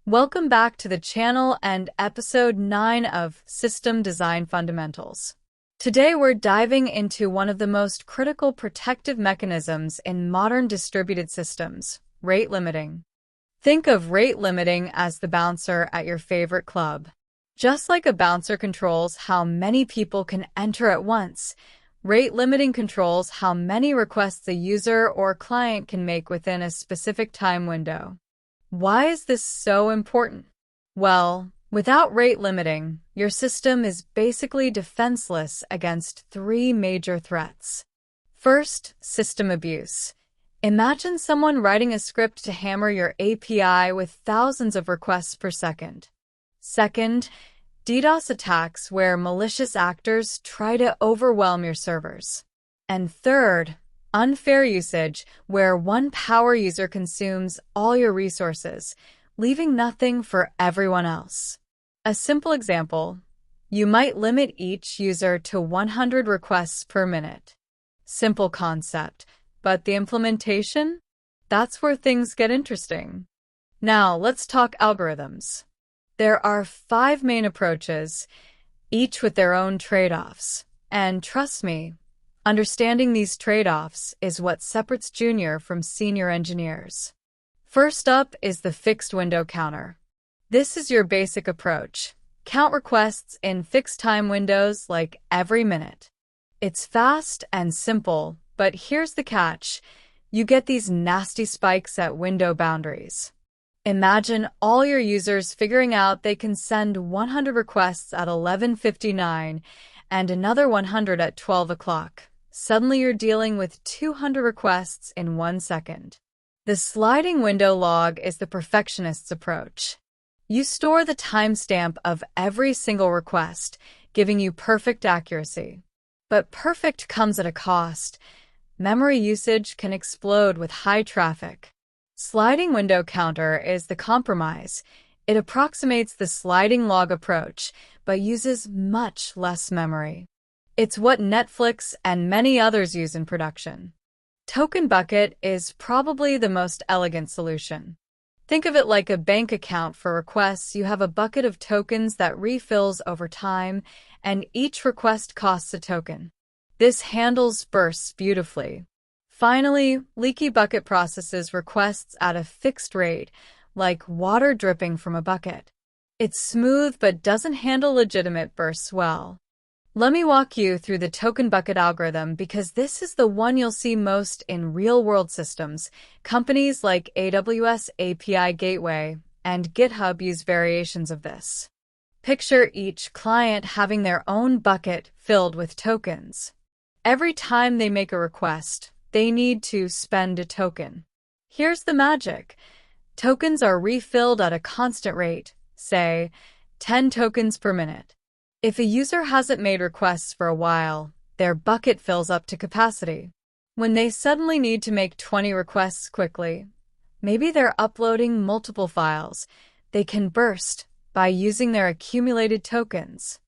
Welcome back to the channel and episode 9 of System Design Fundamentals. Today we're diving into one of the most critical protective mechanisms in modern distributed systems, rate limiting. Think of rate limiting as the bouncer at your favorite club. Just like a bouncer controls how many people can enter at once, rate limiting controls how many requests a user or client can make within a specific time window. Why is this so important? Well, without rate limiting, your system is basically defenseless against 3 major threats. First, system abuse. Imagine someone writing a script to hammer your API with thousands of requests per second. Second, DDoS attacks where malicious actors try to overwhelm your servers. And third, unfair usage, where one power user consumes all your resources, leaving nothing for everyone else. A simple example, you might limit each user to 100 requests per minute. Simple concept, but the implementation? That's where things get interesting. Now, let's talk algorithms. There are 5 main approaches, each with their own trade-offs. And trust me, understanding these trade-offs is what separates junior from senior engineers. First up is the fixed window counter. This is your basic approach. Count requests in fixed time windows like every minute. It's fast and simple, but here's the catch. You get these nasty spikes at window boundaries. Imagine all your users figuring out they can send 100 requests at 11:59 and another 100 at 12 o'clock. Suddenly you're dealing with 200 requests in 1 second. The sliding window log is the perfectionist's approach. You store the timestamp of every single request, giving you perfect accuracy. But perfect comes at a cost. Memory usage can explode with high traffic. Sliding window counter is the compromise. It approximates the sliding log approach, but uses much less memory. It's what Netflix and many others use in production. Token bucket is probably the most elegant solution. Think of it like a bank account for requests. You have a bucket of tokens that refills over time, and each request costs a token. This handles bursts beautifully. Finally, leaky bucket processes requests at a fixed rate, like water dripping from a bucket. It's smooth but doesn't handle legitimate bursts well. Let me walk you through the token bucket algorithm because this is the one you'll see most in real-world systems. Companies like AWS API Gateway and GitHub use variations of this. Picture each client having their own bucket filled with tokens. Every time they make a request, they need to spend a token. Here's the magic. Tokens are refilled at a constant rate, say 10 tokens per minute. If a user hasn't made requests for a while, their bucket fills up to capacity. When they suddenly need to make 20 requests quickly, maybe they're uploading multiple files, they can burst by using their accumulated tokens.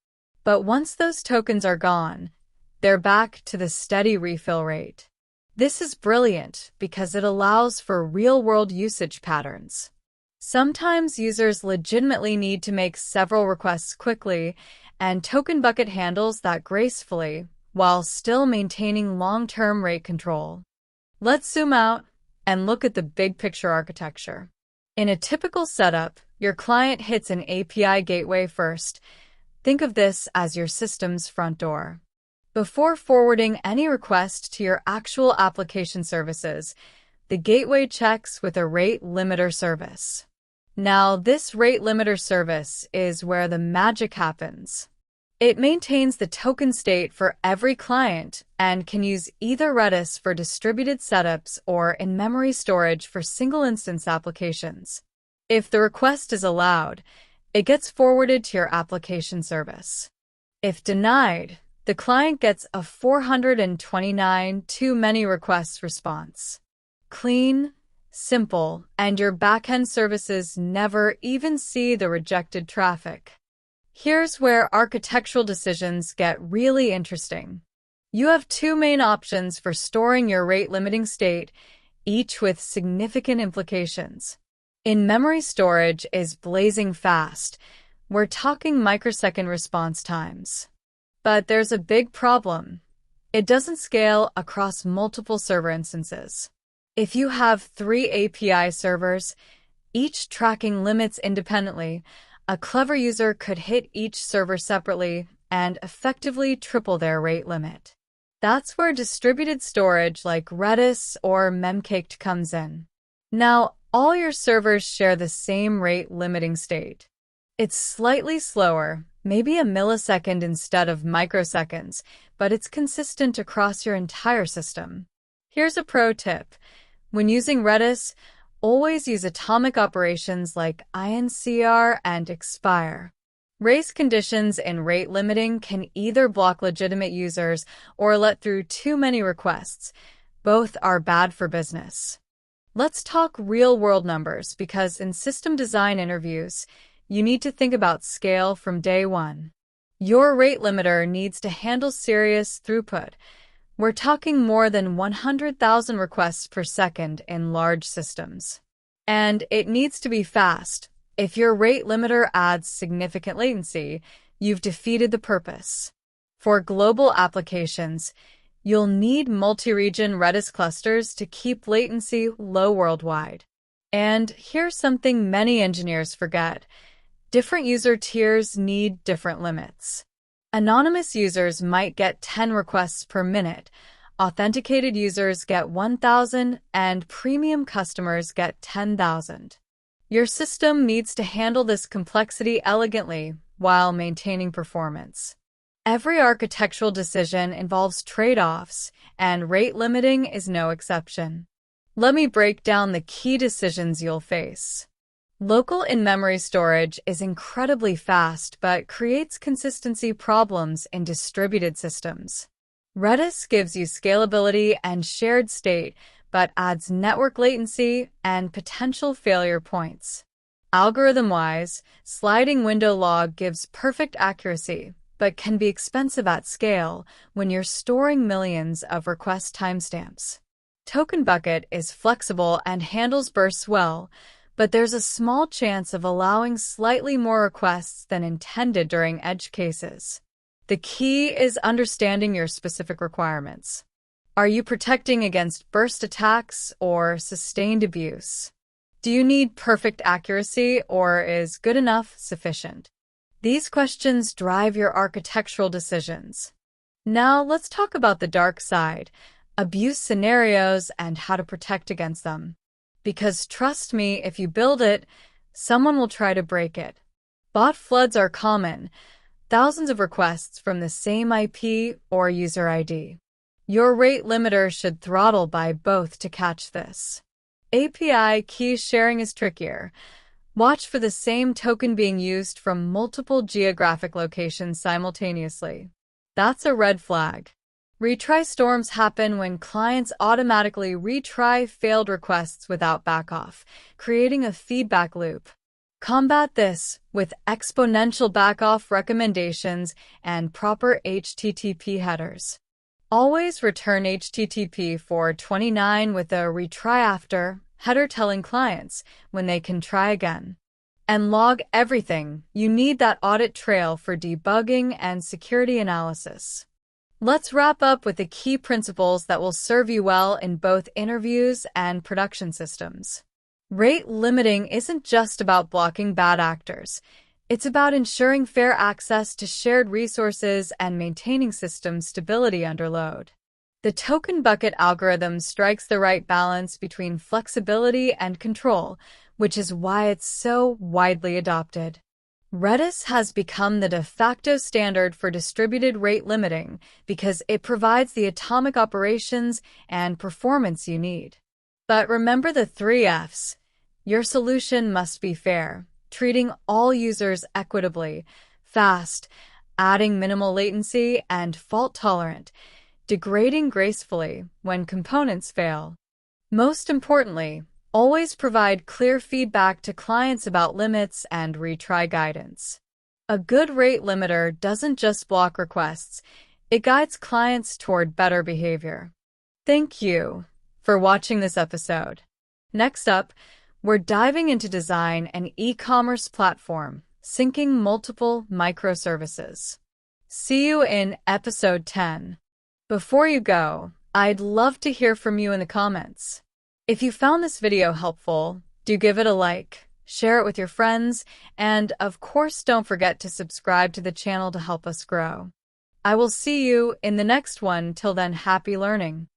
But once those tokens are gone, they're back to the steady refill rate. This is brilliant because it allows for real-world usage patterns. Sometimes users legitimately need to make several requests quickly, and Token Bucket handles that gracefully while still maintaining long-term rate control. Let's zoom out and look at the big picture architecture. In a typical setup, your client hits an API gateway first. Think of this as your system's front door. Before forwarding any request to your actual application services, the gateway checks with a rate limiter service. Now, this rate limiter service is where the magic happens. It maintains the token state for every client and can use either Redis for distributed setups or in-memory storage for single-instance applications. If the request is allowed, it gets forwarded to your application service. If denied, the client gets a 429 too many requests response. Clean, simple, and your backend services never even see the rejected traffic. Here's where architectural decisions get really interesting. You have 2 main options for storing your rate-limiting state, each with significant implications. In-memory storage is blazing fast. We're talking microsecond response times. But there's a big problem. It doesn't scale across multiple server instances. If you have 3 API servers, each tracking limits independently, a clever user could hit each server separately and effectively triple their rate limit. That's where distributed storage like Redis or Memcached comes in. Now, all your servers share the same rate limiting state. It's slightly slower, maybe a millisecond instead of microseconds, but it's consistent across your entire system. Here's a pro tip. When using Redis, always use atomic operations like incr and expire. Race conditions in rate limiting can either block legitimate users or let through too many requests. Both are bad for business. Let's talk real-world numbers because in system design interviews, you need to think about scale from day one. Your rate limiter needs to handle serious throughput. We're talking more than 100,000 requests per second in large systems. And it needs to be fast. If your rate limiter adds significant latency, you've defeated the purpose. For global applications, you'll need multi-region Redis clusters to keep latency low worldwide. And here's something many engineers forget. Different user tiers need different limits. Anonymous users might get 10 requests per minute, authenticated users get 1,000, and premium customers get 10,000. Your system needs to handle this complexity elegantly while maintaining performance. Every architectural decision involves trade-offs, and rate limiting is no exception. Let me break down the key decisions you'll face. Local in-memory storage is incredibly fast but creates consistency problems in distributed systems. Redis gives you scalability and shared state, but adds network latency and potential failure points. Algorithm-wise, sliding window log gives perfect accuracy, but can be expensive at scale when you're storing millions of request timestamps. Token bucket is flexible and handles bursts well, but there's a small chance of allowing slightly more requests than intended during edge cases. The key is understanding your specific requirements. Are you protecting against burst attacks or sustained abuse? Do you need perfect accuracy or is good enough sufficient? These questions drive your architectural decisions. Now let's talk about the dark side, abuse scenarios and how to protect against them. Because trust me, if you build it, someone will try to break it. Bot floods are common, thousands of requests from the same IP or user ID. Your rate limiter should throttle by both to catch this. API key sharing is trickier. Watch for the same token being used from multiple geographic locations simultaneously. That's a red flag. Retry storms happen when clients automatically retry failed requests without backoff, creating a feedback loop. Combat this with exponential backoff recommendations and proper HTTP headers. Always return HTTP 429 with a retry after header telling clients when they can try again. And log everything. You need that audit trail for debugging and security analysis. Let's wrap up with the key principles that will serve you well in both interviews and production systems. Rate limiting isn't just about blocking bad actors. It's about ensuring fair access to shared resources and maintaining system stability under load. The token bucket algorithm strikes the right balance between flexibility and control, which is why it's so widely adopted. Redis has become the de facto standard for distributed rate limiting because it provides the atomic operations and performance you need. But remember the 3 F's. Your solution must be fair, treating all users equitably, fast, adding minimal latency, and fault-tolerant, degrading gracefully when components fail. Most importantly, always provide clear feedback to clients about limits and retry guidance. A good rate limiter doesn't just block requests, it guides clients toward better behavior. Thank you for watching this episode. Next up, we're diving into design an e-commerce platform, syncing multiple microservices. See you in episode 10. Before you go, I'd love to hear from you in the comments. If you found this video helpful, do give it a like, share it with your friends, and of course don't forget to subscribe to the channel to help us grow. I will see you in the next one. Till then, happy learning.